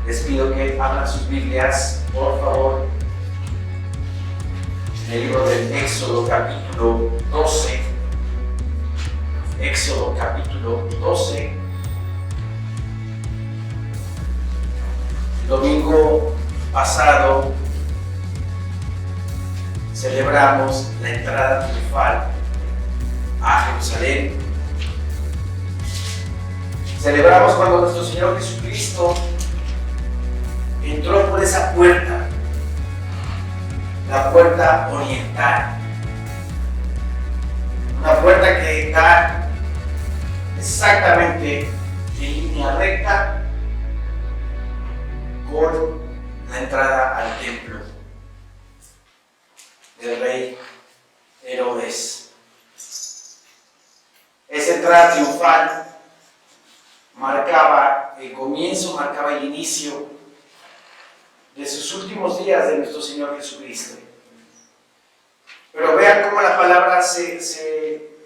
Les pido que abran sus Biblias, por favor, en el libro del Éxodo capítulo 12. Éxodo capítulo 12. El domingo pasado celebramos la entrada triunfal a Jerusalén. Celebramos cuando nuestro Señor Jesucristo entró por esa puerta, la puerta oriental, una puerta que da exactamente en línea recta con la entrada al templo del rey Herodes. Esa entrada triunfal marcaba el comienzo, marcaba el inicio de sus últimos días de nuestro Señor Jesucristo. Pero vean cómo la palabra se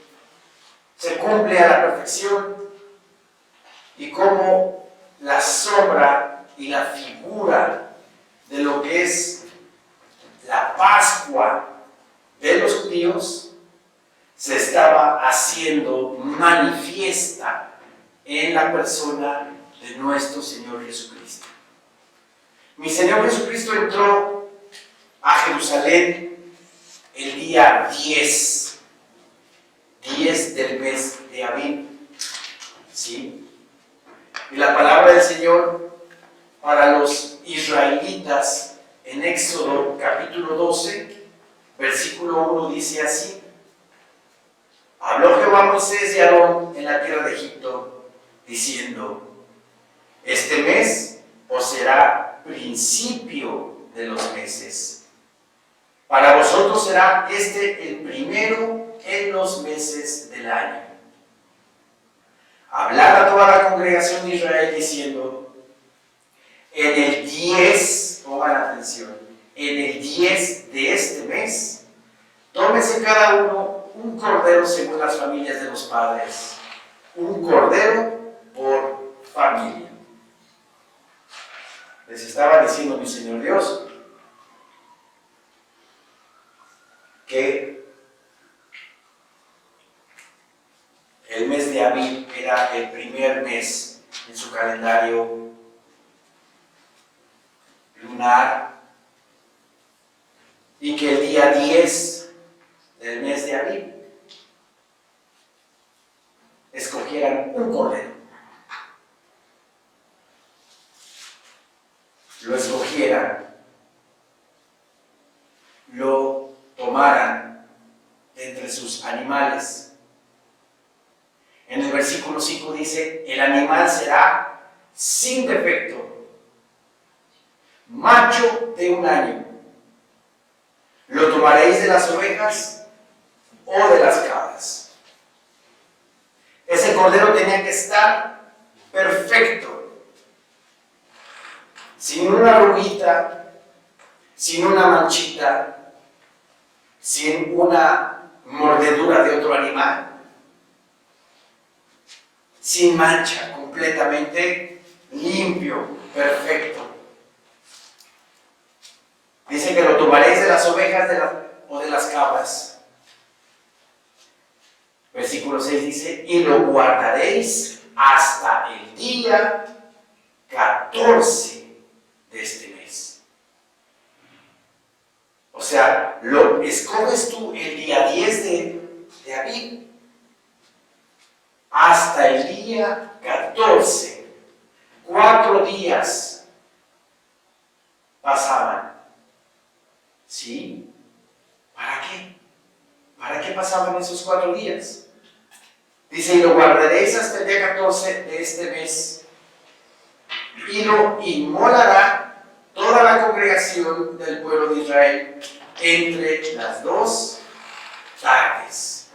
cumple a la perfección y cómo la sombra y la figura de lo que es la Pascua de los judíos se estaba haciendo manifiesta en la persona de nuestro Señor Jesucristo. Mi Señor Jesucristo entró a Jerusalén el día 10 del mes de Abib, ¿sí? Y la palabra del Señor para los israelitas en Éxodo capítulo 12, versículo 1 dice así: habló Jehová a Moisés y a Aarón en la tierra de Egipto, diciendo: este mes os será principio de los meses. Para vosotros será este el primero en los meses del año. Hablad a toda la congregación de Israel diciendo: en el 10, pongan atención, en el 10 de este mes, tómese cada uno un cordero según las familias de los padres, un cordero por familia. Les estaba diciendo mi Señor Dios que el mes de Abib era el primer mes en su calendario lunar y que el día 10 del mes de Abib escogieran un cordero, lo escogieran, lo tomaran de entre sus animales. En el versículo 5 dice: el animal será sin defecto, macho de un año. Lo tomaréis de las ovejas o de las cabras. Ese cordero tenía que estar perfecto, sin una arruguita, sin una manchita, sin una mordedura de otro animal, sin mancha, completamente limpio, perfecto. Dice que lo tomaréis de las ovejas o de las cabras. Versículo 6 dice: y lo guardaréis hasta el día 14 de este mes. O sea, lo escoges tú el día 10 de Abib hasta el día 14. 4 días pasaban. ¿Sí? ¿Para qué? ¿Para qué pasaban esos 4 días? Dice: y lo guardaréis hasta el día 14 de este mes, y lo inmolará toda la congregación del pueblo de Israel entre las 2 tardes.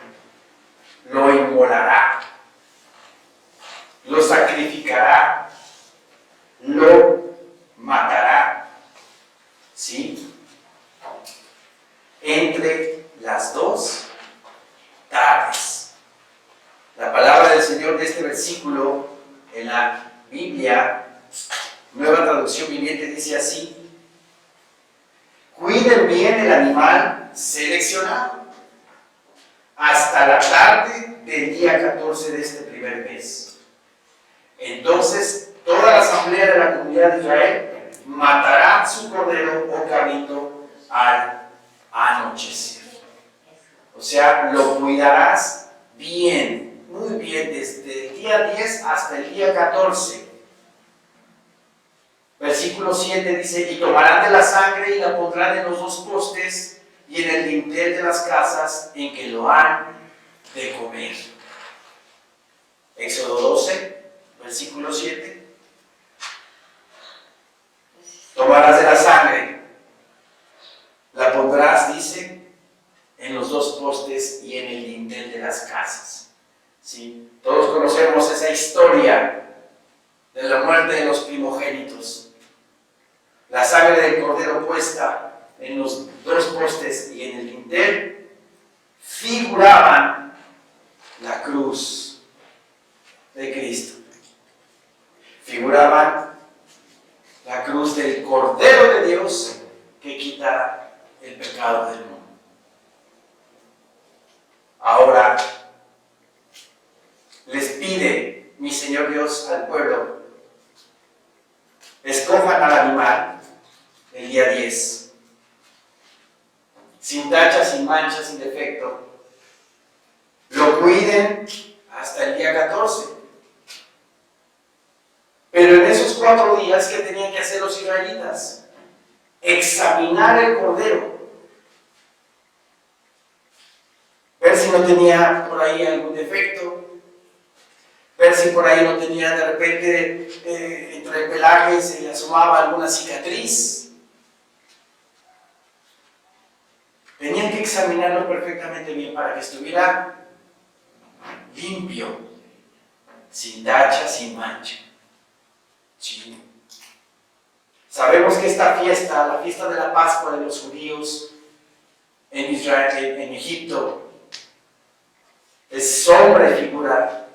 Lo inmolará, lo sacrificará, lo matará. ¿Sí? Entre las 2 tardes. La palabra del Señor de este versículo en la Biblia Nueva Traducción Viviente dice así: cuiden bien el animal seleccionado hasta la tarde del día 14 de este primer mes. Entonces, toda la asamblea de la comunidad de Israel matará su cordero o cabrito al anochecer. O sea, lo cuidarás bien, muy bien, desde el día 10 hasta el día 14. Versículo 7 dice: y tomarán de la sangre y la pondrán en los dos postes y en el dintel de las casas en que lo han de comer. Éxodo 12, versículo 7. Tomarás de la sangre, la pondrás, dice, en los dos postes y en el dintel de las casas. ¿Sí? Todos conocemos esa historia de la muerte de los primogénitos. La sangre del cordero puesta en los dos postes y en el dintel figuraban la cruz de Cristo. Figuraban la cruz del Cordero de Dios que quita el pecado del mundo. Ahora les pide mi Señor Dios al pueblo: escojan al animal el día 10, sin tacha, sin mancha, sin defecto. Lo cuiden hasta el día 14. Pero en esos 4 días, ¿qué tenían que hacer los israelitas? Examinar el cordero, ver si no tenía por ahí algún defecto, ver si por ahí no tenía de repente entre el pelaje se le asomaba alguna cicatriz. Tenían que examinarlo perfectamente bien para que estuviera limpio, sin tacha, sin mancha. Sí. Sabemos que esta fiesta, la fiesta de la Pascua de los judíos en Israel, en Egipto, es sombra y figura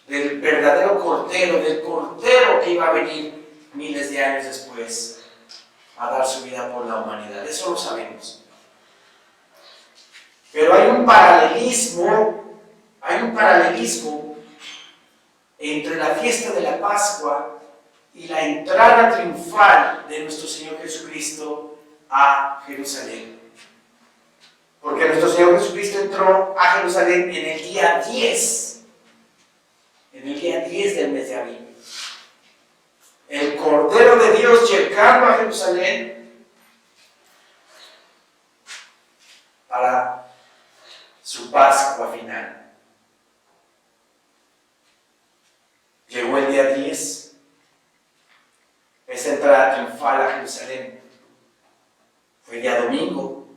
del verdadero cordero, del cordero que iba a venir miles de años después a dar su vida por la humanidad. Eso lo sabemos. Pero hay un paralelismo entre la fiesta de la Pascua y la entrada triunfal de nuestro Señor Jesucristo a Jerusalén. Porque nuestro Señor Jesucristo entró a Jerusalén en el día 10, del mes de abril. El Cordero de Dios llegando a Jerusalén para su Pascua final. Llegó el día 10, esa entrada triunfal a Jerusalén. Fue el día domingo.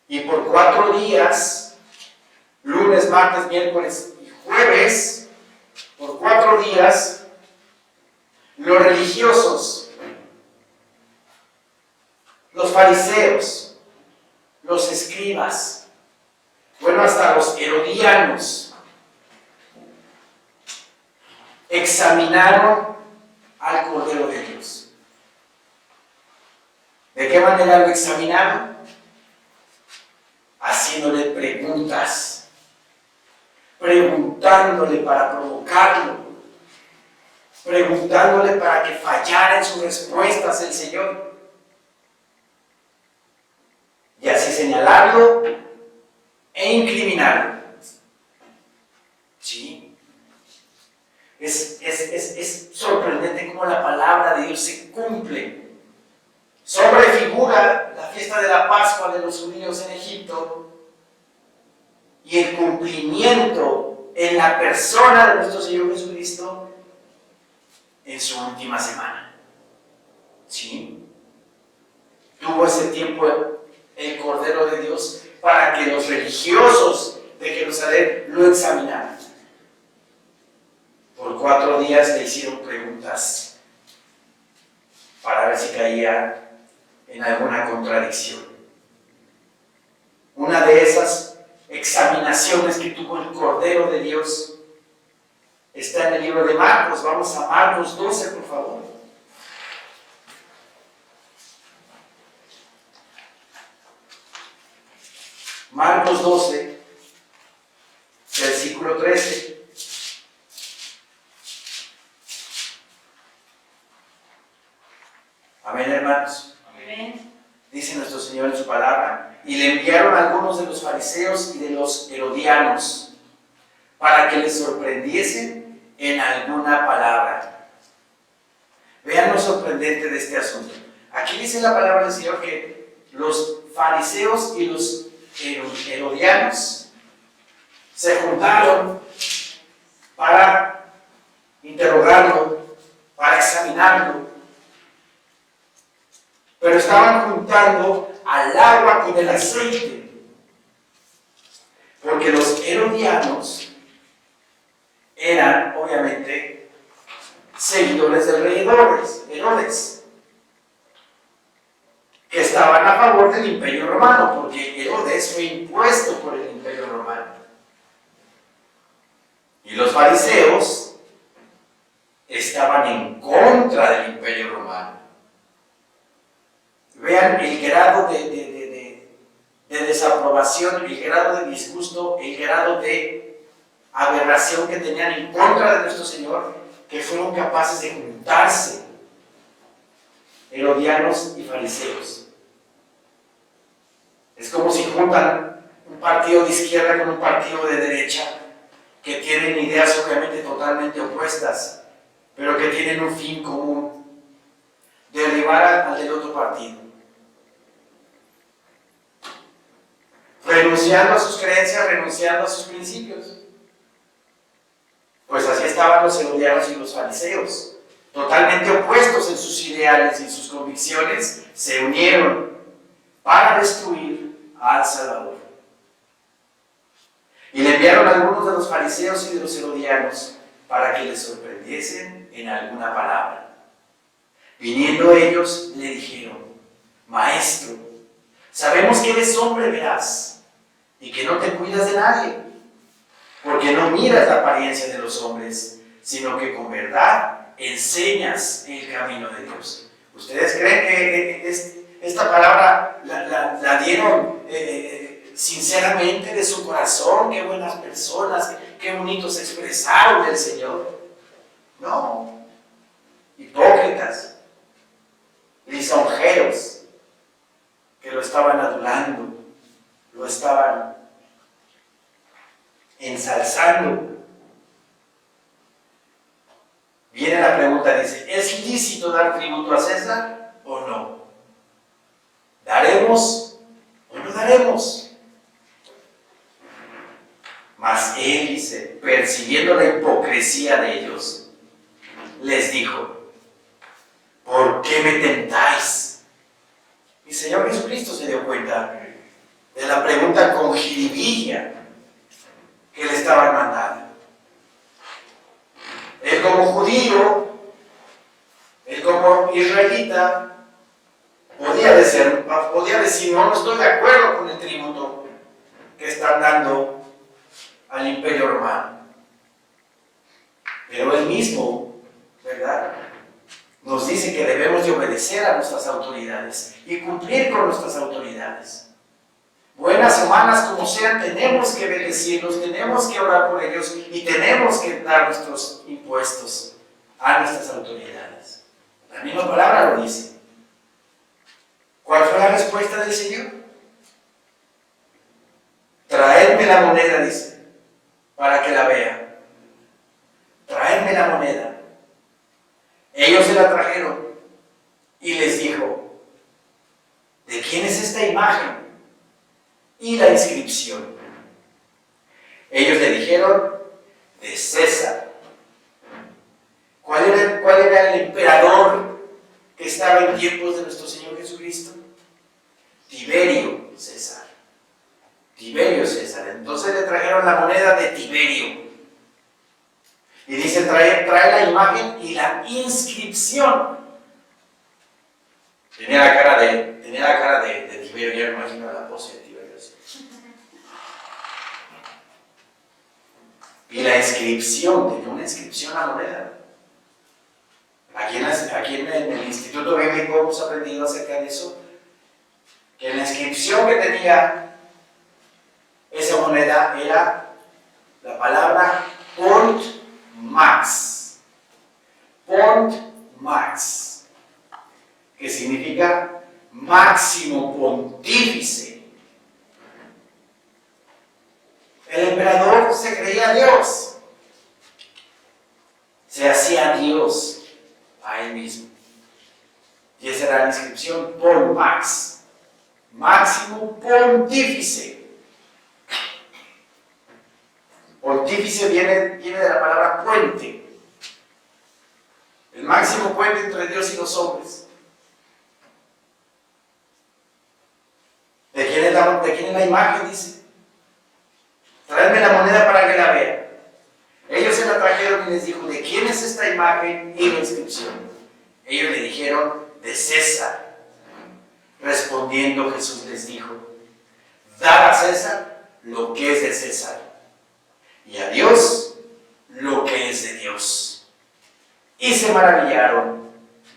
Y por 4 días, lunes, martes, miércoles y jueves, por 4 días, los religiosos, los fariseos, los escribas, bueno, hasta los herodianos, examinaron al Cordero de Dios. ¿De qué manera lo examinaron? Haciéndole preguntas, preguntándole para provocarlo, preguntándole para que fallara en sus respuestas el Señor, y así señalarlo e incriminarlo. ¿Sí? Es sorprendente cómo la palabra de Dios se cumple. Sobrefigura la fiesta de la Pascua de los judíos en Egipto y el cumplimiento en la persona de nuestro Señor Jesucristo en su última semana. ¿Sí? Tuvo ese tiempo el Cordero de Dios para que los religiosos de Jerusalén lo examinaran. Por 4 días le hicieron preguntas para ver si caía en alguna contradicción. Una de esas examinaciones que tuvo el Cordero de Dios está en el libro de Marcos. Vamos a Marcos 12, por favor. Marcos 12, versículo 13. Amén, hermanos. Amén. Dice nuestro Señor en su palabra: y le enviaron algunos de los fariseos y de los herodianos para que les sorprendiesen en alguna palabra. Vean lo sorprendente de este asunto. Aquí dice la palabra del Señor que los fariseos y los herodianos se juntaron para interrogarlo, para examinarlo, pero estaban juntando al agua con el aceite, porque los herodianos eran obviamente seguidores del rey Herodes, que estaban a favor del Imperio Romano, porque Herodes fue impuesto por el Imperio Romano. Y los fariseos estaban en contra del Imperio Romano. Vean el grado de desaprobación, el grado de disgusto, el grado de aberración que tenían en contra de nuestro Señor, que fueron capaces de juntarse, herodianos y fariseos. Es como si juntan un partido de izquierda con un partido de derecha, que tienen ideas obviamente totalmente opuestas, pero que tienen un fin común: derribar al del otro partido, renunciando a sus creencias, renunciando a sus principios. Pues así estaban los herodianos y los fariseos, totalmente opuestos en sus ideales y en sus convicciones, se unieron para destruir al Salvador. Y le enviaron a algunos de los fariseos y de los herodianos para que les sorprendiesen en alguna palabra. Viniendo ellos, le dijeron: Maestro, sabemos que eres hombre veraz y que no te cuidas de nadie, porque no miras la apariencia de los hombres, sino que con verdad enseñas el camino de Dios. ¿Ustedes creen que esta palabra la dieron sinceramente de su corazón? Qué buenas personas, qué bonitos se expresaron del Señor. No, hipócritas, lisonjeros, que lo estaban adulando, lo estaban ensalzando. Viene la pregunta, dice: ¿es lícito dar tributo a César o no? ¿Daremos o no daremos? Mas él, dice, percibiendo la hipocresía de ellos, les dijo: ¿por qué me tentáis? Mi Señor Jesucristo se dio cuenta de la pregunta con jiribilla que le estaban mandando. Él como judío, él como israelita, podía decir: no estoy de acuerdo con el tributo que están dando al Imperio Romano. Pero él mismo, ¿verdad?, nos dice que debemos de obedecer a nuestras autoridades y cumplir con nuestras autoridades. Buenas o malas como sean, tenemos que bendecirlos, tenemos que orar por ellos y tenemos que dar nuestros impuestos a nuestras autoridades. La misma palabra lo dice. ¿Cuál fue la respuesta del Señor? Traedme la moneda, dice, para que la vea. Traedme la moneda. Ellos se la trajeron y les dijo: ¿de quién es esta imagen y la inscripción? Ellos le dijeron: de César. ¿Cuál era el emperador que estaba en tiempos de nuestro Señor Jesucristo? Tiberio César. Tiberio César. Entonces le trajeron la moneda de Tiberio. Y dice: trae la imagen y la inscripción. Tenía la cara de Tiberio, ya me imagino la pose de Tiberio. Y la inscripción, tenía una inscripción a la moneda. Aquí en el Instituto Bíblico hemos aprendido acerca de eso, que la inscripción que tenía esa moneda era la palabra Pont Max. Pont Max, que significa máximo pontífice. El emperador se creía Dios, se hacía Dios a él mismo. Y esa era la inscripción, Pont Max, máximo pontífice. Pontífice viene de la palabra puente, el máximo puente entre Dios y los hombres. ¿De quién es la imagen? Dice. Tráeme la moneda para que la vea. Ellos se la trajeron y les dijo, ¿de quién es esta imagen y la inscripción? Ellos le dijeron, de César. Respondiendo Jesús les dijo, dad a César lo que es de César, y a Dios lo que es de Dios. Y se maravillaron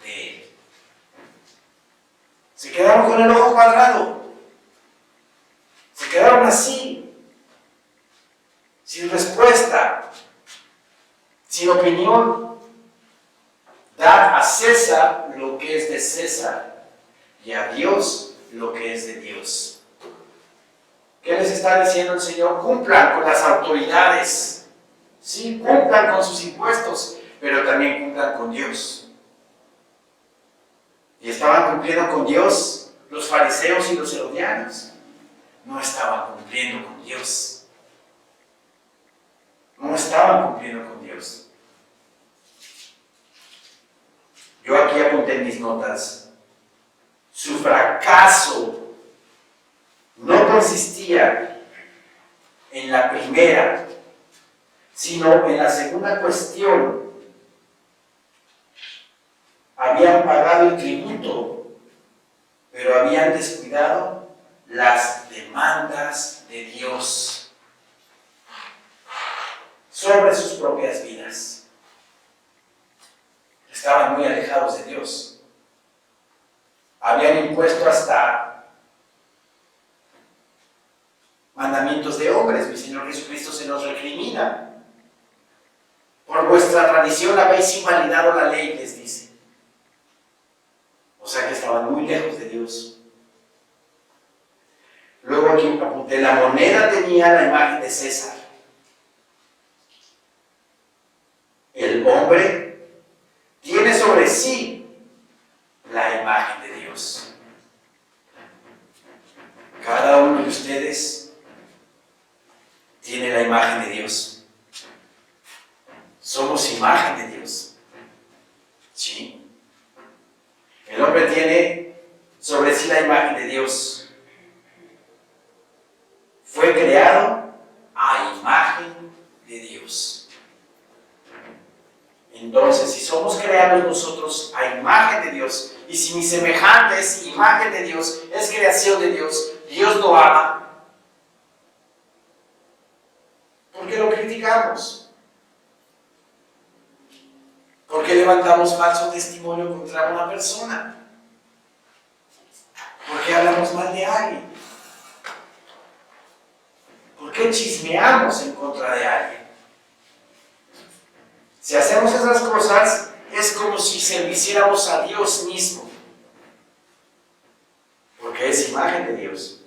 de él. Se quedaron con el ojo cuadrado. Se quedaron así, sin respuesta, sin opinión. Dad a César lo que es de César y a Dios lo que es de Dios. ¿Qué les está diciendo el Señor? Cumplan con las autoridades, sí, cumplan con sus impuestos, pero también cumplan con Dios. Y estaban cumpliendo con Dios los fariseos y los herodianos. No estaban cumpliendo con Dios. No estaban cumpliendo con Dios. Yo aquí apunté en mis notas. Su fracaso no consistía en la primera, sino en la segunda cuestión. Habían pagado el tributo, pero habían descuidado las demandas de Dios sobre sus propias vidas. Estaban muy alejados de Dios. Habían impuesto hasta mandamientos de hombres. Mi Señor Jesucristo se nos recrimina. Por vuestra tradición habéis invalidado la ley, les dice. O sea que estaban muy lejos de Dios. Luego aquí apunté, la moneda tenía la imagen de César. El hombre tiene sobre sí la imagen de Dios. Cada uno de ustedes tiene la imagen de Dios. Somos imagen de Dios. ¿Sí? El hombre tiene sobre sí la imagen de Dios. Fue creado a imagen de Dios. Entonces, si somos creados nosotros a imagen de Dios, y si mi semejante es imagen de Dios, es creación de Dios, Dios lo ama, ¿por qué lo criticamos? ¿Por qué levantamos falso testimonio contra una persona? ¿Por qué hablamos mal de alguien? ¿Por qué chismeamos en contra de alguien? Si hacemos esas cosas, es como si serviciéramos a Dios mismo, porque es imagen de Dios.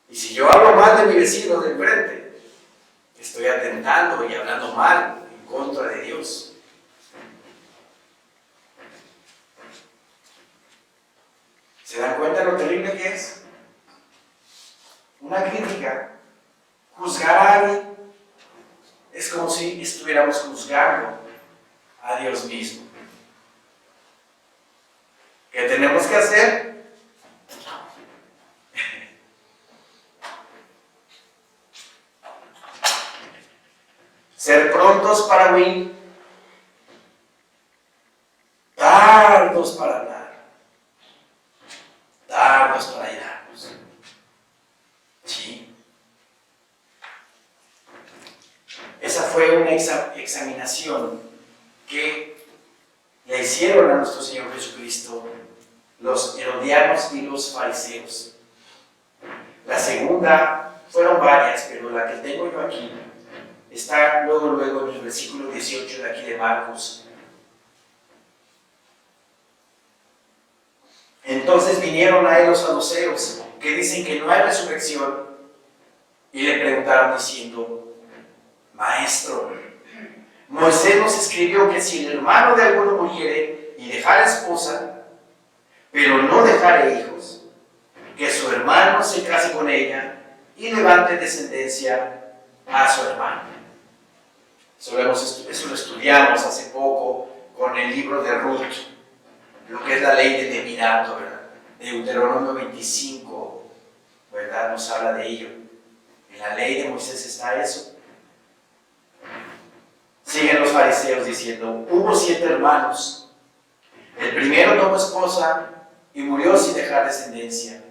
Y si yo hablo mal de mi vecino de enfrente, estoy atentando y hablando mal en contra de Dios. ¿Se dan cuenta de lo terrible que es? Una crítica. Juzgar a alguien es como si estuviéramos juzgando a Dios mismo. ¿Qué tenemos que hacer? Ser prontos para oír, tardos para hablar, tardos para airarnos. ¿Sí? examinación que le hicieron a nuestro Señor Jesucristo los herodianos y los fariseos. La segunda, fueron varias, pero la que tengo yo aquí está luego en el versículo 18 de aquí de Marcos. Entonces vinieron a él los saduceos, que dicen que no hay resurrección, y le preguntaron diciendo: Maestro, Moisés nos escribió que si el hermano de alguno muriere y dejara esposa, pero no dejare hijos, que su hermano se case con ella y levante descendencia a su hermano. Eso lo estudiamos hace poco con el libro de Ruth, lo que es la ley de levirato, ¿verdad? Deuteronomio 25, ¿verdad? Nos habla de ello. En la ley de Moisés está eso. Siguen los fariseos diciendo: hubo 7 hermanos. El primero tomó esposa y murió sin dejar descendencia.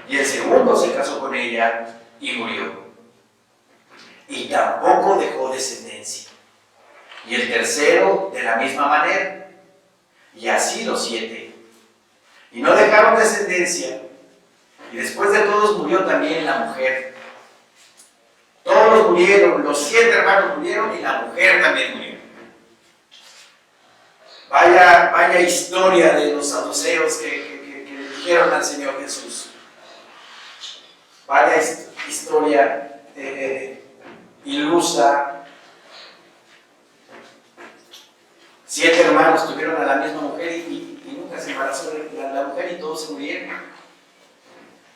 Y el segundo se casó con ella y murió. Y tampoco dejó descendencia. Y el tercero de la misma manera. Y así los 7. Y no dejaron descendencia. Y después de todos murió también la mujer. Todos murieron, los 7 hermanos murieron y la mujer también murió. Vaya historia de los saduceos que le dijeron al Señor Jesús. Vaya historia ilusa. 7 hermanos tuvieron a la misma mujer y nunca se embarazó la mujer y todos se murieron.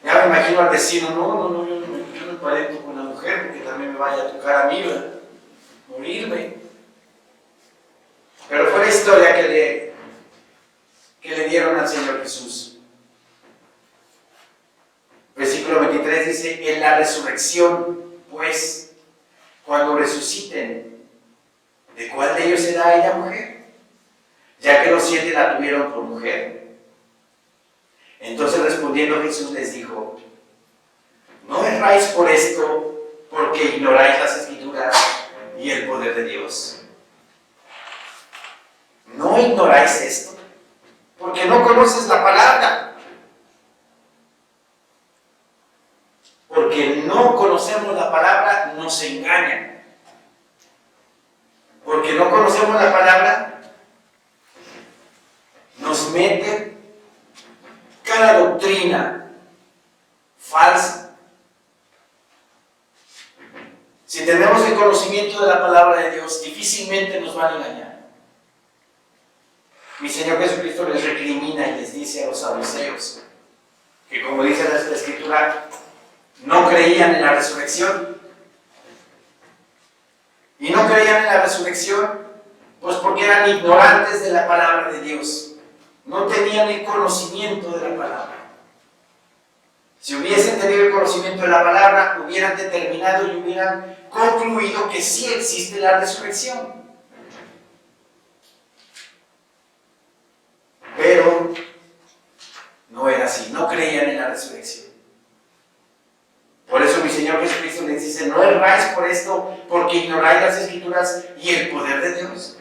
Ya me imagino al vecino: no, yo no emparento con la mujer porque también me vaya a tocar a mí, ¿verdad? Morirme. Pero fue la historia que le dieron al Señor Jesús. Versículo 23 dice: en la resurrección, pues, cuando resuciten, ¿de cuál de ellos será ella mujer? Ya que los 7 la tuvieron por mujer. Entonces respondiendo Jesús les dijo: ¿no erráis por esto, porque ignoráis las Escrituras y el poder de Dios? ¿No ignoráis esto? Porque no conoces la palabra. Porque no conocemos la palabra, nos engañan. Porque no conocemos la palabra, nos meten cada doctrina falsa. Si tenemos el conocimiento de la palabra de Dios, difícilmente nos van a engañar. Mi Señor Jesucristo les recrimina y les dice a los saduceos que, como dice la Escritura, no creían en la resurrección. Y no creían en la resurrección pues porque eran ignorantes de la palabra de Dios. No tenían el conocimiento de la palabra. Si hubiesen tenido el conocimiento de la palabra, hubieran determinado y hubieran concluido que sí existe la resurrección. Pero no era así, no creían en la resurrección. Por eso mi Señor Jesucristo les dice: no erráis por esto, porque ignoráis las Escrituras y el poder de Dios.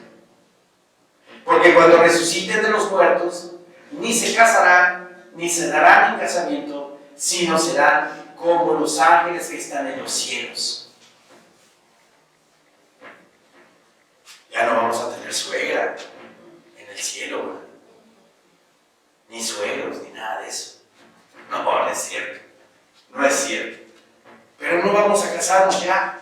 Porque cuando resuciten de los muertos, ni se casarán, ni se darán en casamiento, sino serán como los ángeles que están en los cielos. Ya no vamos a tener suegra en el cielo, ¿verdad? Ni suegros, ni nada de eso. No es cierto. No es cierto. Pero no vamos a casarnos ya.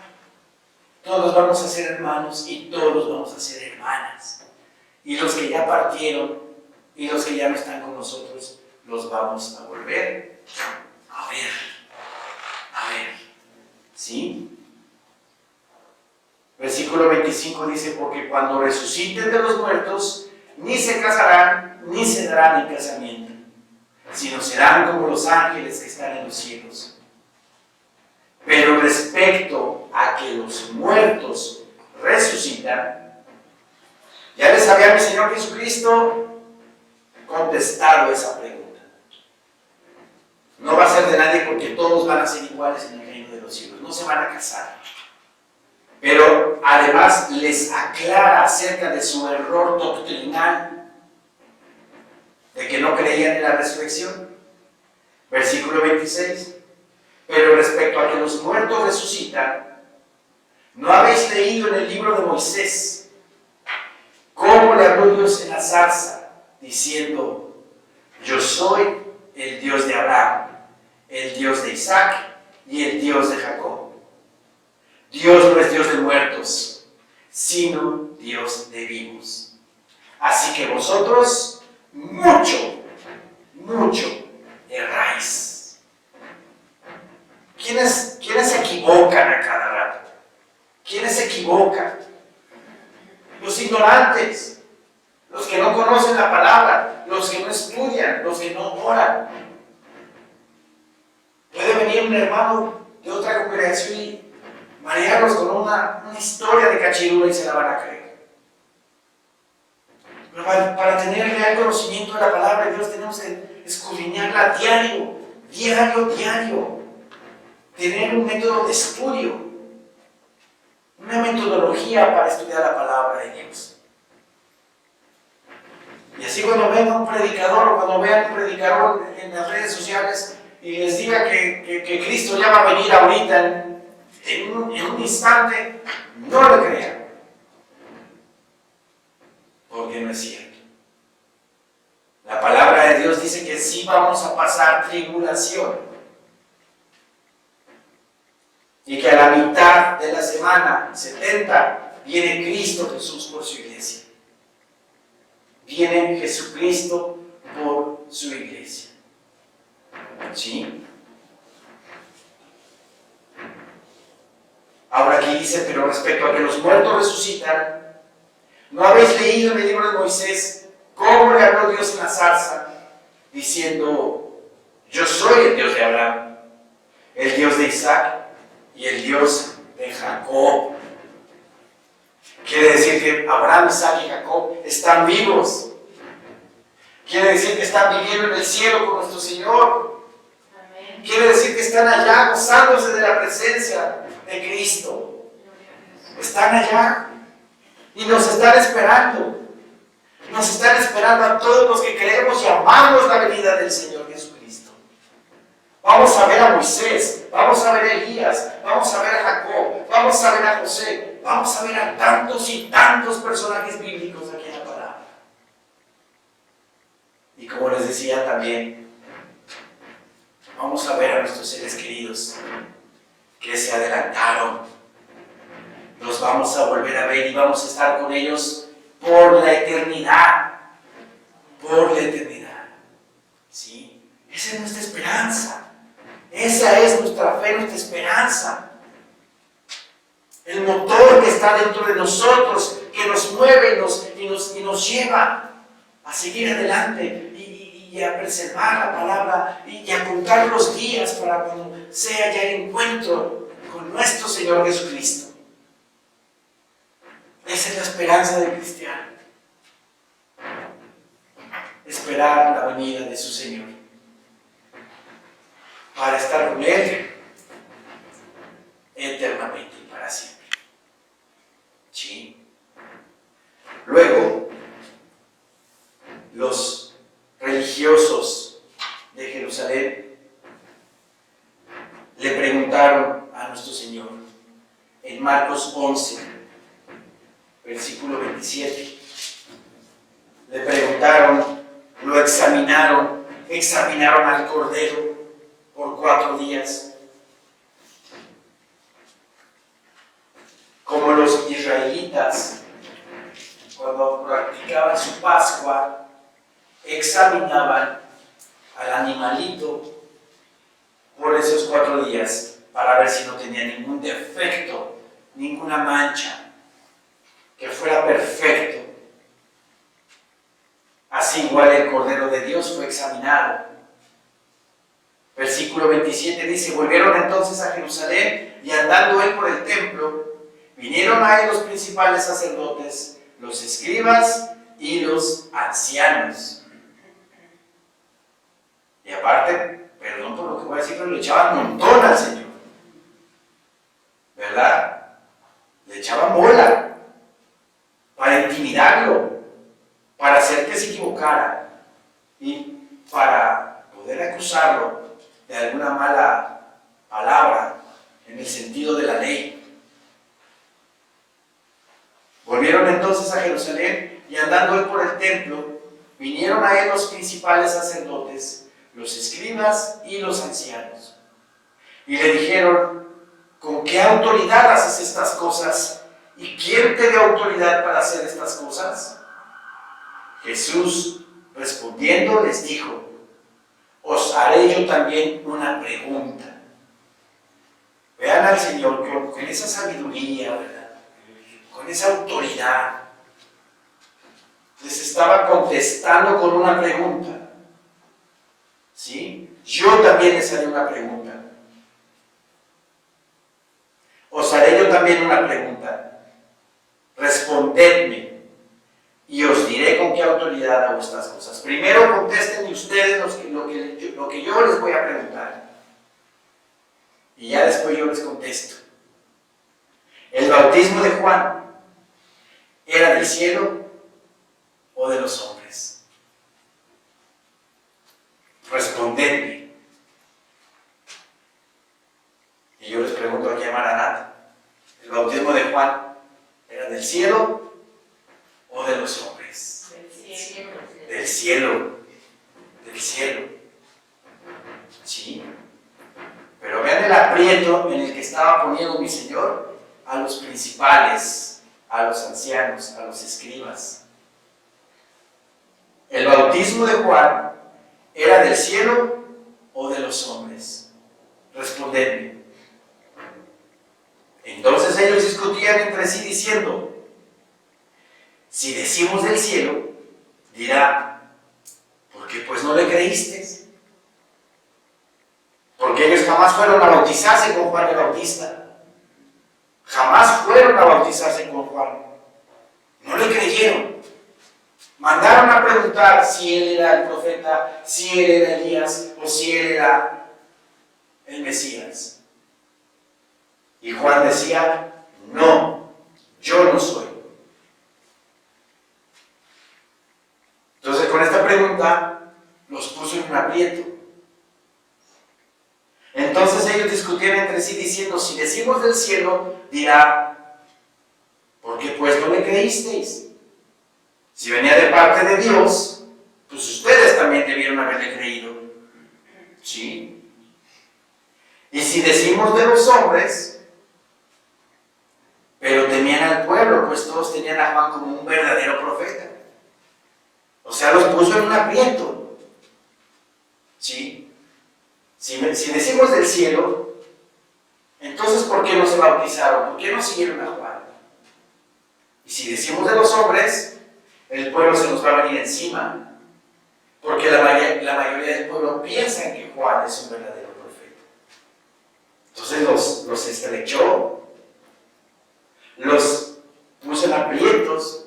Todos vamos a ser hermanos y todos vamos a ser hermanas. Y los que ya partieron y los que ya no están con nosotros, los vamos a volver a ver. ¿Sí? Versículo 25 dice: porque cuando resuciten de los muertos, ni se casarán, ni se darán en casamiento, sino serán como los ángeles que están en los cielos. Pero respecto a que los muertos resucitan, ya les había mi Señor Jesucristo contestado esa pregunta. No va a ser de nadie, porque todos van a ser iguales en el reino de los cielos. No se van a casar. pero además les aclara acerca de su error doctrinal, de que no creían en la resurrección. Versículo 26. Pero respecto a que los muertos resucitan, ¿no habéis leído en el libro de Moisés cómo le habló Dios en la zarza, diciendo: yo soy el Dios de Abraham, el Dios de Isaac y el Dios de Jacob? Dios no es Dios de muertos, sino Dios de vivos. Así que vosotros mucho erráis. ¿Quiénes se equivocan a cada rato? ¿Quiénes se equivocan? Los ignorantes, los que no conocen la palabra, los que no estudian, los que no oran. Puede venir un hermano de otra congregación y marearlos con una historia de cachirula y se la van a creer. Pero para tener real conocimiento de la palabra de Dios tenemos que escudriñarla diario. Tener un método de estudio, una metodología para estudiar la palabra de Dios. Y así cuando vean un predicador en las redes sociales y les diga que Cristo ya va a venir ahorita, en un instante, no lo crean, porque no es cierto. La palabra de Dios dice que sí vamos a pasar tribulación, y que a la mitad de la semana, 70, viene Cristo Jesús por su iglesia. Viene Jesucristo por su iglesia. ¿Sí? Ahora aquí dice: pero respecto a que los muertos resucitan, ¿no habéis leído en el libro de Moisés cómo le habló Dios en la zarza, diciendo: yo soy el Dios de Abraham, el Dios de Isaac y el Dios de Jacob? Quiere decir que Abraham, Isaac y Jacob están vivos. Quiere decir que están viviendo en el cielo con nuestro Señor. Amén. Quiere decir que están allá gozándose de la presencia de Cristo. Están allá y nos están esperando. Nos están esperando a todos los que creemos y amamos la venida del Señor Jesucristo. Vamos a ver a Moisés, vamos a ver a Elías, vamos a ver a Jacob, vamos a ver a José, vamos a ver a tantos y tantos personajes bíblicos aquí en la palabra. Y como les decía también, vamos a ver a nuestros seres queridos que se adelantaron. Los vamos a volver a ver y vamos a estar con ellos por la eternidad. Por la eternidad. ¿Sí? Esa es nuestra esperanza. Esa es nuestra fe, nuestra esperanza. El motor que está dentro de nosotros, que nos mueve y nos lleva a seguir adelante y a preservar la palabra y a contar los días para cuando sea ya el encuentro con nuestro Señor Jesucristo. Esa es la esperanza del cristiano. Esperar la venida de su Señor para estar con Él eternamente y para siempre. ¿Sí? Luego, los religiosos de Jerusalén le preguntaron a nuestro Señor en Marcos 11, versículo 27. Le preguntaron, lo examinaron al Cordero por 4 días. Como los israelitas, cuando practicaban su Pascua, examinaban al animalito por esos 4 días para ver si no tenía ningún defecto, ninguna mancha, que fuera perfecto. Así igual el Cordero de Dios fue examinado. Versículo 27 dice: volvieron entonces a Jerusalén y andando él por el templo, vinieron a él los principales sacerdotes, los escribas y los ancianos. Y aparte, perdón por lo que voy a decir, pero le echaban un montón al Señor. ¿Verdad? Le echaban bola para intimidarlo, para hacer que se equivocara y para poder acusarlo de alguna mala palabra en el sentido de la ley. Volvieron entonces a Jerusalén y andando él por el templo, vinieron a él los principales sacerdotes, los escribas y los ancianos. Y le dijeron: ¿con qué autoridad haces estas cosas? ¿Y quién te dio autoridad para hacer estas cosas? Jesús, respondiendo, les dijo: os haré yo también una pregunta. Vean al Señor con esa sabiduría, ¿verdad? Con esa autoridad. Les estaba contestando con una pregunta. ¿Sí? Yo también les haré una pregunta. Os haré yo también una pregunta. Respondedme y os diré con qué autoridad hago estas cosas. Primero contesten ustedes lo que yo les voy a preguntar. Y ya después yo les contesto. ¿El bautismo de Juan era del cielo o de los hombres? Respondedme. Y yo les pregunto aquí a Maranata: ¿el bautismo de Juan era del cielo o de los hombres? Del cielo. Del cielo. Del cielo. Sí. Pero vean el aprieto en el que estaba poniendo mi Señor a los principales, a los ancianos, a los escribas. ¿El bautismo de Juan era del cielo o de los hombres? Respondedme. Entonces ellos discutían entre sí diciendo: si decimos del cielo, dirá: ¿por qué pues no le creísteis? Porque ellos jamás fueron a bautizarse con Juan el Bautista. Jamás fueron a bautizarse con Juan. No le creyeron. Mandaron a preguntar si él era el profeta, si él era Elías o si él era el Mesías. Y Juan decía: no, yo no soy. Entonces, con esta pregunta los puso en un aprieto. Entonces ellos discutían entre sí diciendo: si decimos del cielo, dirá: ¿por qué pues no le creísteis? Si venía de parte de Dios, pues ustedes también debieron haberle creído. ¿Sí? Y si decimos de los hombres, pero temían al pueblo, pues todos tenían a Juan como un verdadero profeta. O sea, los puso en un aprieto. ¿Sí? Si decimos del cielo, entonces ¿por qué no se bautizaron? ¿Por qué no siguieron a Juan? Y si decimos de los hombres, el pueblo se nos va a venir encima, porque la mayoría del pueblo piensa que Juan es un verdadero profeta. Entonces los estrechó, los puso en aprietos,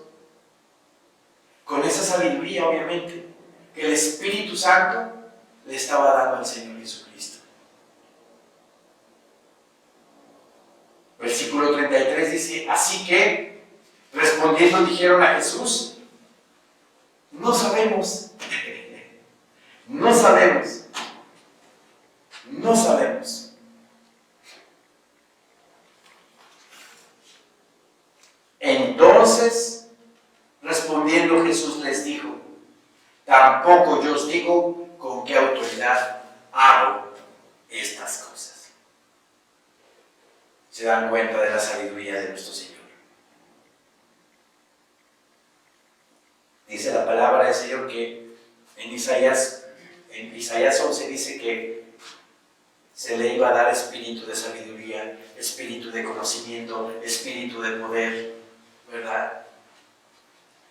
con esa sabiduría, obviamente, que el Espíritu Santo le estaba dando al Señor Jesucristo. Versículo 33 dice: así que, respondiendo, dijeron a Jesús: no sabemos. No sabemos. No sabemos. Entonces, respondiendo Jesús les dijo: tampoco yo os digo con qué autoridad hago estas cosas. Se dan cuenta de la sabiduría de nuestro Señor. Dice la palabra del Señor que en Isaías 11 dice que se le iba a dar espíritu de sabiduría, espíritu de conocimiento, espíritu de poder, ¿verdad?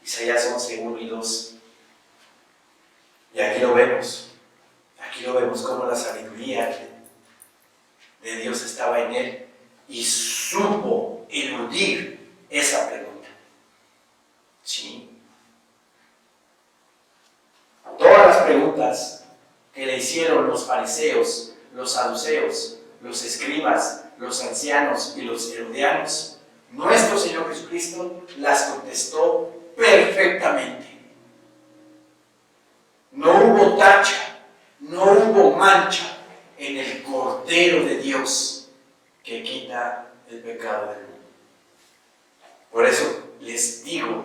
Isaías 11, 1 y 2. Y aquí lo vemos como la sabiduría de Dios estaba en él y supo eludir esa pregunta. ¿Sí? Todas las preguntas que le hicieron los fariseos, los saduceos, los escribas, los ancianos y los herodianos nuestro Señor Jesucristo las contestó perfectamente. No hubo tacha, no hubo mancha en el Cordero de Dios que quita el pecado del mundo. Por eso les digo,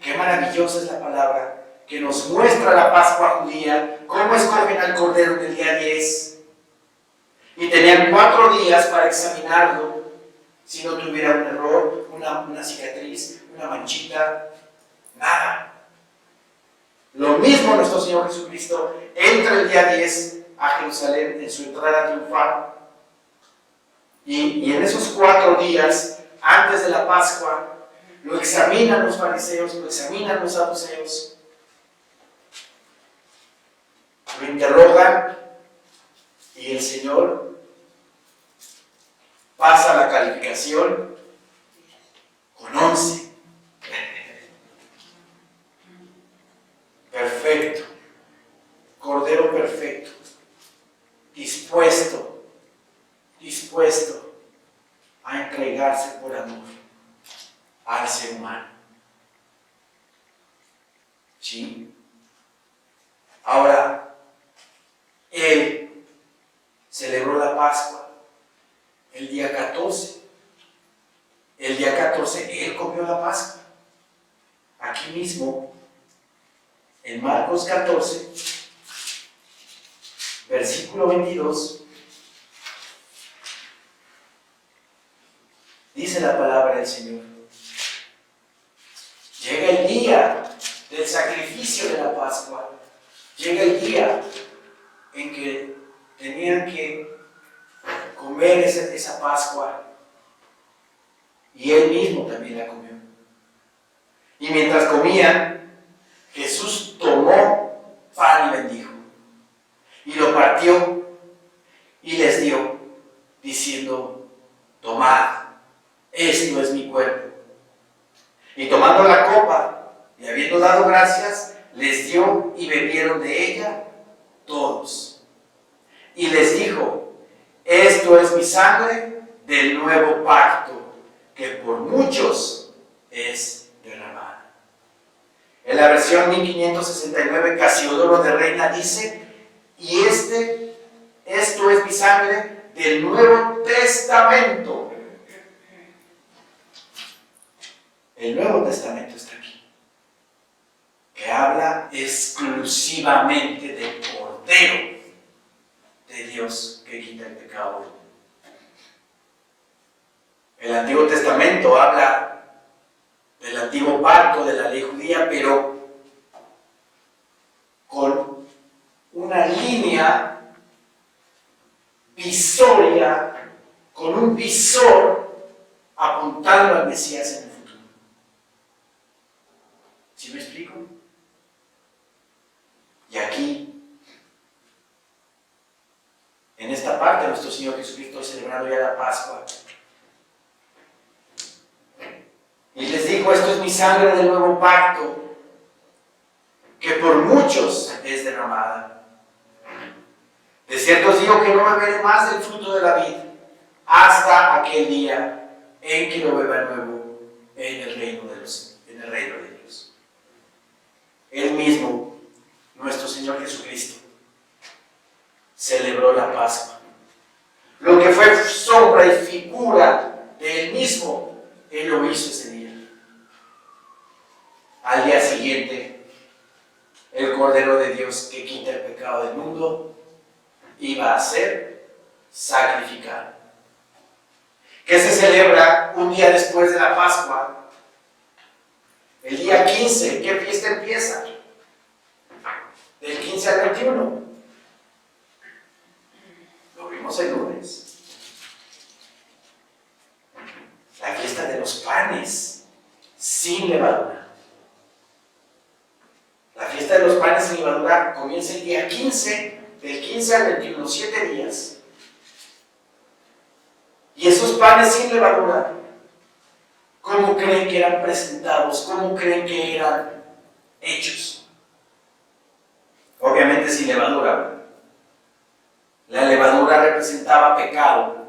qué maravillosa es la palabra que nos muestra la Pascua judía, cómo escogen al Cordero en el día 10. Y tenían 4 días para examinarlo, si no tuviera un error, una cicatriz, una manchita, nada. Lo mismo nuestro Señor Jesucristo entra el día 10 a Jerusalén en su entrada triunfal. Y en esos 4 días, antes de la Pascua, lo examinan los fariseos, lo examinan los saduceos, lo interrogan y el Señor pasa la calificación con 11. Perfecto, Cordero perfecto, dispuesto a entregarse por amor al ser humano. ¿Sí? Ahora, Él celebró la Pascua el día 14. El día 14 Él comió la Pascua. Aquí mismo, en Marcos 14, versículo 22, dice la palabra del Señor. Llega el día del sacrificio de la Pascua. Llega el día en que tenían que comer esa Pascua. Y Él mismo también la comió. Y mientras comían, Jesús tomó pan y bendijo. Y lo partió y les dio, diciendo: tomad, esto es mi cuerpo. Y tomando la copa, y habiendo dado gracias, les dio y bebieron de ella todos. Y les dijo: esto es mi sangre del nuevo pacto, que por muchos es derramada. En la versión 1569, Casiodoro de Reina dice: y esto es mi sangre del Nuevo Testamento. El Nuevo Testamento está aquí, que habla exclusivamente del Cordero de Dios que quita el pecado del mundo. El Antiguo Testamento habla del antiguo pacto, de la ley judía, pero con una línea visoria, con un visor apuntando al Mesías en el futuro. ¿Sí me explico? Y aquí, en esta parte, nuestro Señor Jesucristo ha celebrado ya la Pascua. Y les dijo: esto es mi sangre del nuevo pacto, que por muchos es derramada. De cierto os digo que no beberé más del fruto de la vid hasta aquel día en que lo beba nuevo en el reino de Dios. Él mismo, nuestro Señor Jesucristo, celebró la Pascua. Lo que fue sombra y figura de Él mismo, Él lo hizo ese día. Al día siguiente, el Cordero de Dios que quita el pecado del mundo iba a ser sacrificado. Que se celebra un día después de la Pascua, el día 15. ¿Qué fiesta empieza? Del 15 al 21. Lo vimos el lunes. La fiesta de los panes sin levadura. La fiesta de los panes sin levadura comienza el día 15, del 15 al 21, 7 días. Y esos panes sin levadura, ¿cómo creen que eran presentados? ¿Cómo creen que eran hechos? Obviamente sin levadura. La levadura representaba pecado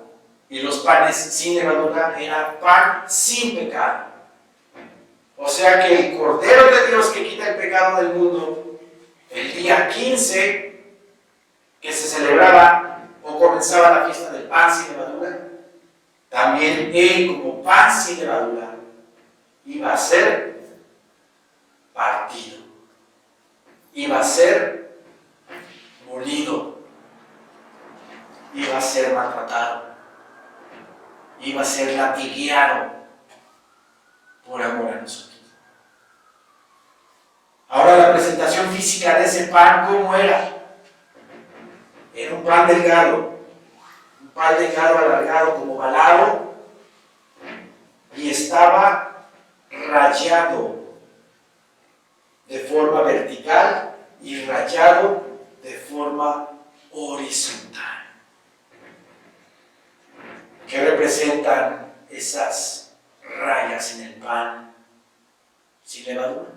y los panes sin levadura era pan sin pecado. O sea que el Cordero de Dios que quita el pecado del mundo, el día 15, que se celebraba o comenzaba la fiesta del pan sin levadura, también Él como pan sin levadura iba a ser partido, iba a ser molido, iba a ser maltratado, iba a ser latigueado por amor a nosotros. Ahora la presentación física de ese pan, ¿cómo era? Era un pan delgado alargado como ovalado, y estaba rayado de forma vertical y rayado de forma horizontal. ¿Qué representan esas rayas en el pan sin levadura?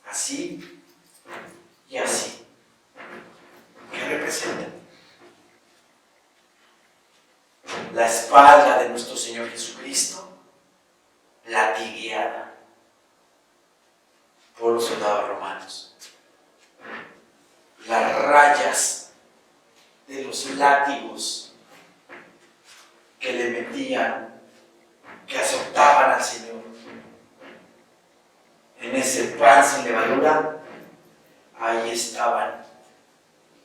Así y así. ¿Qué representan? La espalda de nuestro Señor Jesucristo, latigueada por los soldados romanos. Las rayas de los látigos que le metían, que azotaban al Señor. En ese pan sin levadura, ahí estaban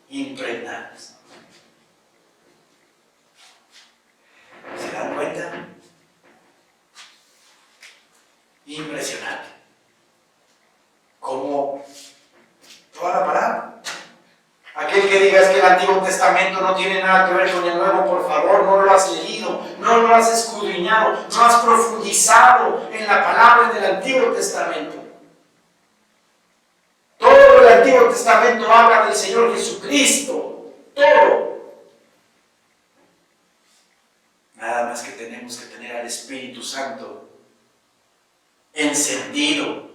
impregnadas. ¿Se dan cuenta? Impresionante. Como toda la palabra. Aquel que diga es que el Antiguo Testamento no tiene nada que ver con el Nuevo, por favor, no lo has leído, no lo has escudriñado, no has profundizado en la palabra del Antiguo Testamento. Todo el Antiguo Testamento habla del Señor Jesucristo, todo. Nada más que tenemos que tener al Espíritu Santo encendido,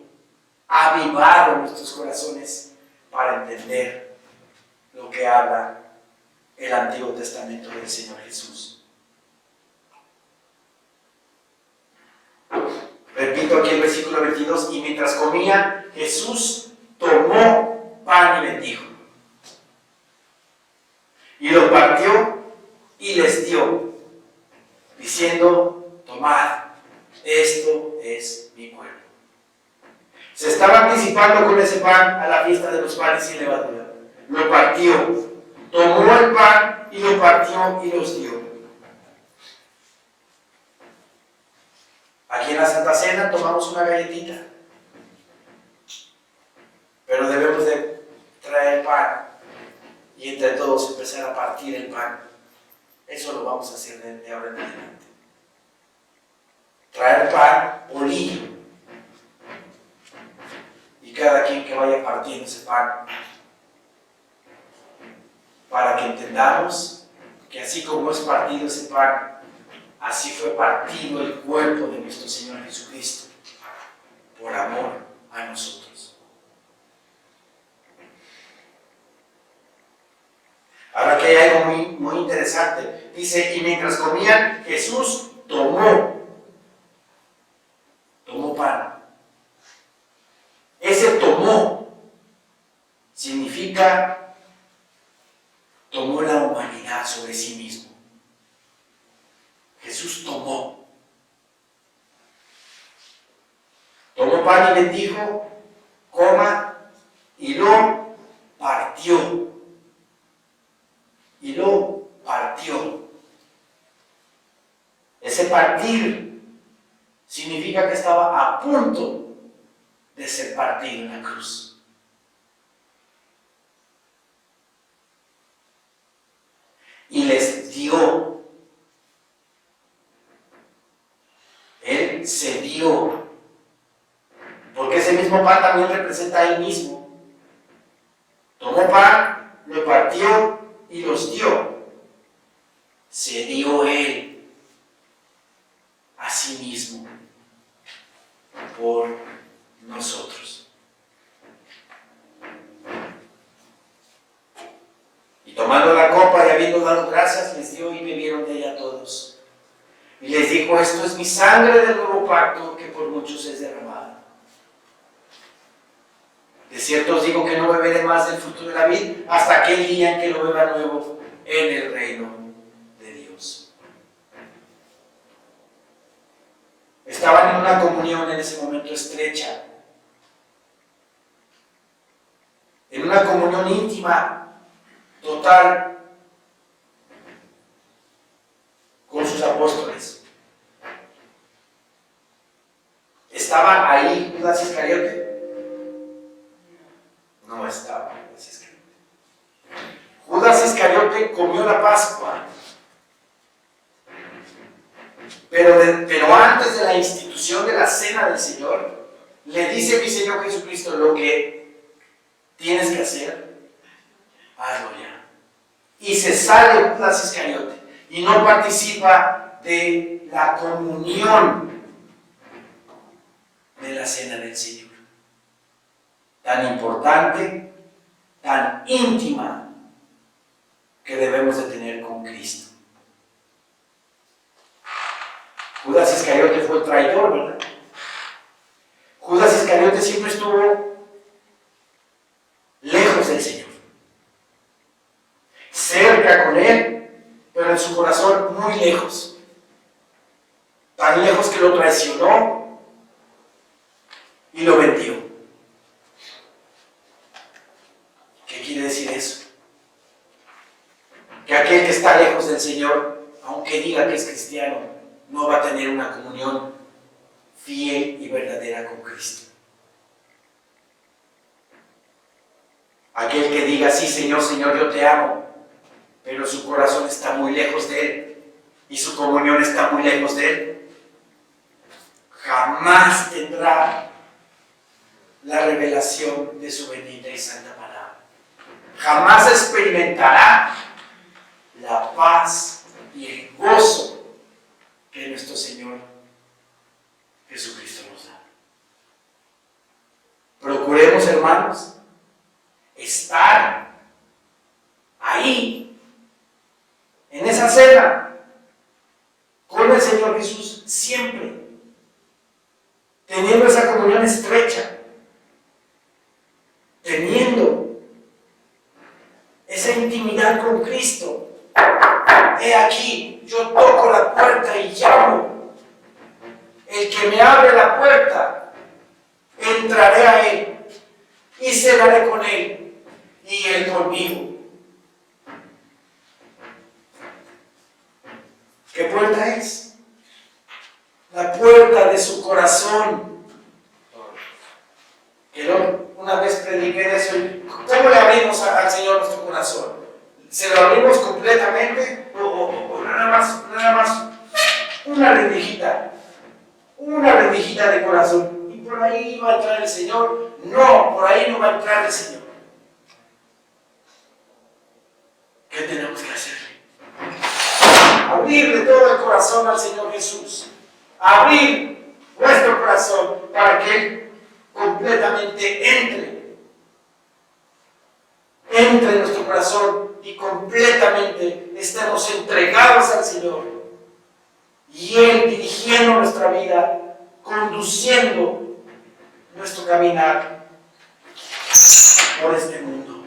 avivado en nuestros corazones para entender lo que habla el Antiguo Testamento del Señor Jesús. Repito aquí el versículo 22, y mientras comía, Jesús tomó pan y bendijo, y lo partió y les dio, diciendo: tomad, esto es mi cuerpo. Se estaba anticipando con ese pan a la fiesta de los panes sin levadura. Lo partió, tomó el pan y lo partió y los dio. Aquí en la Santa Cena tomamos una galletita, pero debemos de traer pan y entre todos empezar a partir el pan. Eso lo vamos a hacer de ahora en adelante. Traer pan molido y cada quien que vaya partiendo ese pan, para que entendamos que así como es partido ese pan, así fue partido el cuerpo de nuestro Señor Jesucristo, por amor a nosotros. Ahora que hay algo muy interesante, dice: y mientras comían, Jesús tomó pan. Ese tomó significa tomó la humanidad sobre sí mismo. Jesús tomó pan y bendijo, coma, y lo partió. Y lo partió. Ese partir significa que estaba a punto de ser partido en la cruz. Y les dio. Él se dio. Porque ese mismo pan también representa a Él mismo. Tomó pan, lo partió y los dio. Se dio Él a sí mismo por nosotros. Y tomando la copa y habiendo dado gracias, les dio y bebieron de ella todos. Y les dijo, esto es mi sangre del nuevo pacto que por muchos es derramada. De cierto os digo que no beberé más del fruto de la vid hasta aquel día en que lo beba nuevo en el reino de Dios. Estaban en una comunión en ese momento estrecha, en una comunión íntima, total, con sus apóstoles. ¿Estaba ahí Judas Iscariote? No estaba Judas Iscariote. Judas Iscariote comió la Pascua, pero antes de la institución de la cena del Señor, le dice mi Señor Jesucristo, lo que tienes que hacer, hazlo ya. Y se sale Judas Iscariote y no participa de la comunión de la cena del Señor. Tan importante, tan íntima que debemos de tener con Cristo. Judas Iscariote fue el traidor, ¿verdad? Judas Iscariote siempre estuvo lejos del Señor, cerca con Él, pero en su corazón muy lejos. Tan lejos que lo traicionó y lo vendió. ¿Qué quiere decir eso? Que aquel que está lejos del Señor, aunque diga que es cristiano, no va a tener una comunión fiel y verdadera con Cristo. Aquel que diga, sí, Señor, Señor, yo te amo, pero su corazón está muy lejos de Él y su comunión está muy lejos de Él, jamás tendrá la revelación de su bendita y santa palabra. Jamás experimentará la paz y el gozo que nuestro Señor Jesucristo nos da. Procuremos, hermanos, estar ahí, en esa cena, con el Señor Jesús siempre, teniendo esa comunión estrecha, teniendo esa intimidad con Cristo. He aquí, yo toco la puerta y llamo. El que me abre la puerta, entraré a Él y cenaré con Él y Él conmigo. ¿Qué puerta es? La puerta de su corazón. Que una vez prediqué de eso. ¿Cómo le abrimos al Señor nuestro corazón? ¿Se lo abrimos completamente o nada más una rendijita de corazón? ¿Y por ahí va a entrar el Señor? No, por ahí no va a entrar el Señor. ¿Qué tenemos que hacer? Abrirle todo el corazón al Señor Jesús. Abrir nuestro corazón para que Él completamente entre en nuestro corazón y completamente estemos entregados al Señor. Y Él dirigiendo nuestra vida, conduciendo nuestro caminar por este mundo.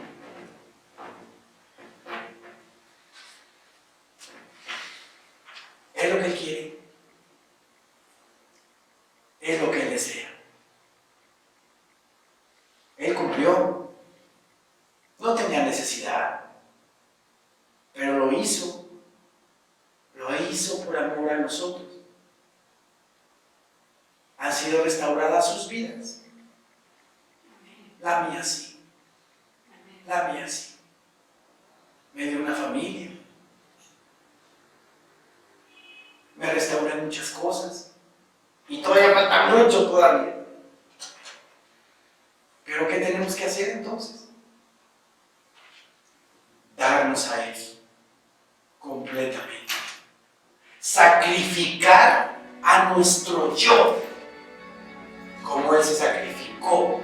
Es lo que Él quiere. Es lo que Él desea. Él cumplió. No tenía necesidad, pero lo hizo por amor a nosotros. Han sido restauradas sus vidas. La mía sí. La mía sí. Me dio una familia. Me restauré muchas cosas. Y todavía falta mucho todavía. Pero ¿qué tenemos que hacer entonces? Darnos a Él completamente. Sacrificar a nuestro yo, como Él se sacrificó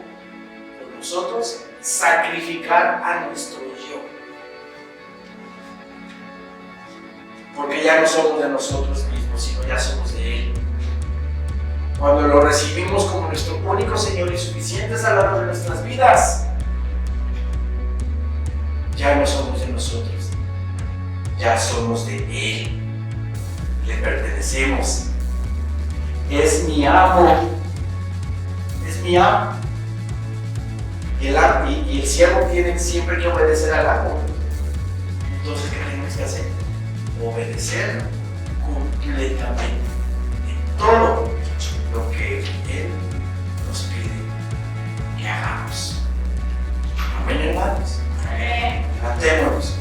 por nosotros, sacrificar a nuestro yo. porque ya no somos de nosotros mismos, sino ya somos de Él. Cuando lo recibimos como nuestro único Señor y suficiente Salvador de nuestras vidas, ya no somos de nosotros, ya somos de Él, le pertenecemos. Es mi amo, es mi amo. Y el siervo tiene siempre que obedecer al amo. Entonces, ¿qué tenemos que hacer? Obedecerlo completamente en todo lo que Él nos pide que hagamos. Amén, hermanos. Levantémonos.